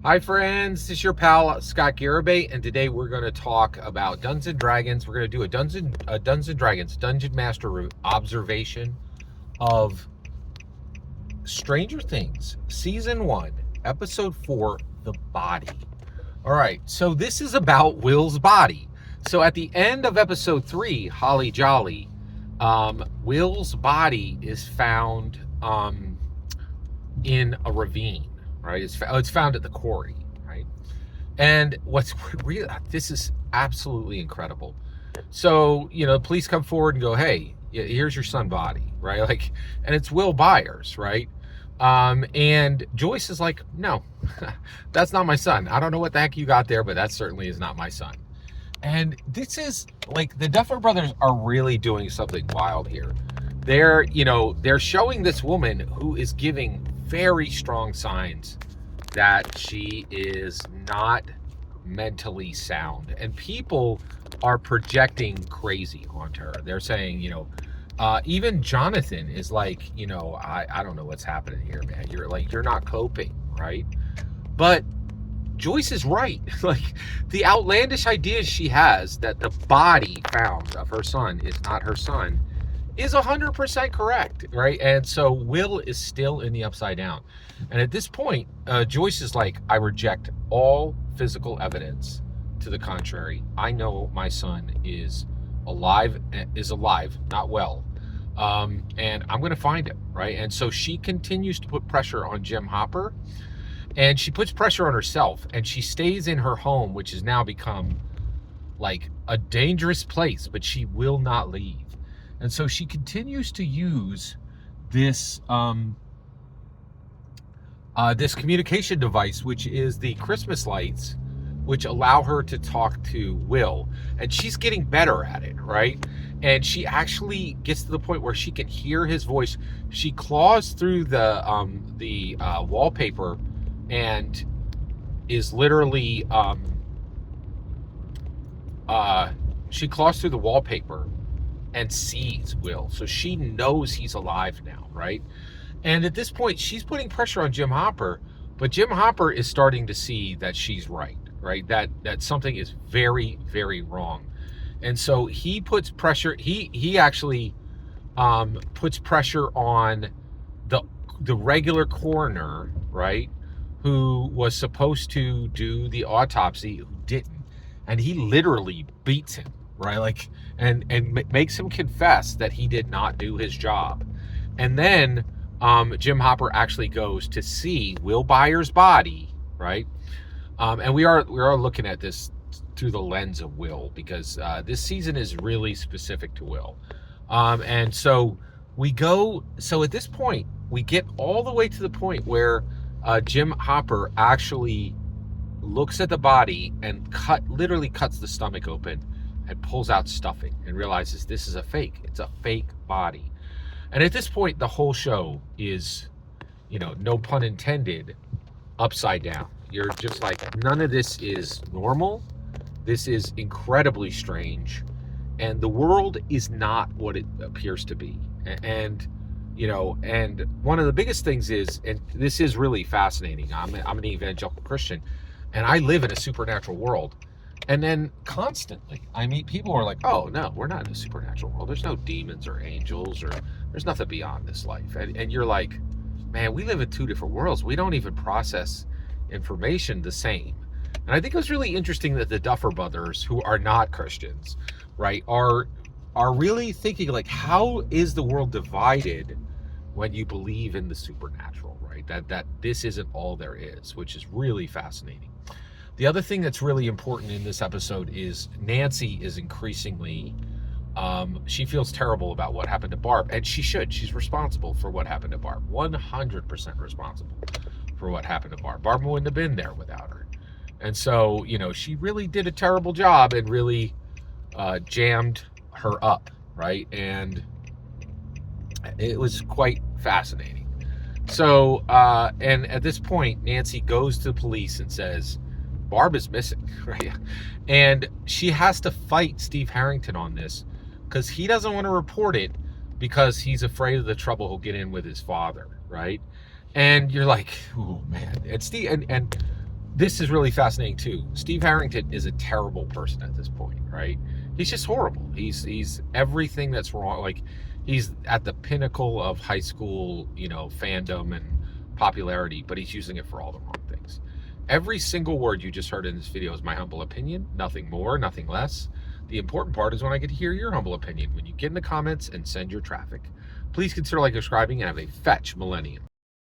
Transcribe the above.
Hi friends, this is your pal Scott Garibay, and today we're going to talk about Dungeons and Dragons. We're going to do a Dungeons and Dragons Dungeon Master observation of Stranger Things, Season 1, Episode 4, The Body. All right, so this is about Will's body. So at the end of Episode 3, Holly Jolly, Will's body is found in a ravine. Right, it's found at the quarry, right? And what's really, this is absolutely incredible. So police come forward and go, "Hey, here's your son body," right? Like, and it's Will Byers, right? And Joyce is like, "No, that's not my son. I don't know what the heck you got there, but that certainly is not my son." And this is like, the Duffer Brothers are really doing something wild here. They're showing this woman who is giving very strong signs that she is not mentally sound, and people are projecting crazy onto her. They're saying, even Jonathan is like, I don't know what's happening here, man. You're not coping, right? But Joyce is right. Like, the outlandish ideas she has that the body found of her son is not her son is 100% correct, right? And so Will is still in the Upside Down. And at this point, Joyce is like, "I reject all physical evidence to the contrary. I know my son is alive, not well. And I'm going to find him," right? And so she continues to put pressure on Jim Hopper, and she puts pressure on herself, and she stays in her home, which has now become like a dangerous place, but she will not leave. And so she continues to use this this communication device, which is the Christmas lights, which allow her to talk to Will. And she's getting better at it, right? And she actually gets to the point where she can hear his voice. She claws through the wallpaper and is literally she claws through the wallpaper and sees Will. So she knows he's alive now, right? And at this point, she's putting pressure on Jim Hopper, but Jim Hopper is starting to see that she's right? That something is very, very wrong. And so he puts pressure, he actually puts pressure on the regular coroner, right? Who was supposed to do the autopsy, who didn't. And he literally beats him, right? Like, and makes him confess that he did not do his job. And then Jim Hopper actually goes to see Will Byers' body, right? And we are looking at this through the lens of Will, because this season is really specific to Will. And so so at this point, we get all the way to the point where Jim Hopper actually looks at the body and literally cuts the stomach open and pulls out stuffing and realizes this is a fake. It's a fake body. And at this point, the whole show is, no pun intended, upside down. You're just like, none of this is normal. This is incredibly strange. And the world is not what it appears to be. And one of the biggest things is, and this is really fascinating, I'm an evangelical Christian, and I live in a supernatural world. And then constantly, I meet people who are like, "Oh, no, we're not in a supernatural world. There's no demons or angels, or there's nothing beyond this life." And you're like, "Man, we live in two different worlds. We don't even process information the same." And I think it was really interesting that the Duffer Brothers, who are not Christians, right, are really thinking, like, how is the world divided when you believe in the supernatural, right? That this isn't all there is, which is really fascinating. The other thing that's really important in this episode is Nancy is increasingly, she feels terrible about what happened to Barb, and she should. She's responsible for what happened to Barb, 100% responsible for what happened to Barb. Barb wouldn't have been there without her. And so, she really did a terrible job and really jammed her up, right? And it was quite fascinating. So, and at this point, Nancy goes to the police and says, Barb is missing, right? And she has to fight Steve Harrington on this because he doesn't want to report it because he's afraid of the trouble he'll get in with his father, right? And you're like, oh man. And Steve, and this is really fascinating too. Steve Harrington is a terrible person at this point, right? He's just horrible. He's everything that's wrong. Like, he's at the pinnacle of high school, fandom and popularity, but he's using it for all the wrong things. Every single word you just heard in this video is my humble opinion, nothing more, nothing less. The important part is when I get to hear your humble opinion, when you get in the comments and send your traffic. Please consider subscribing and have a fetch millennium.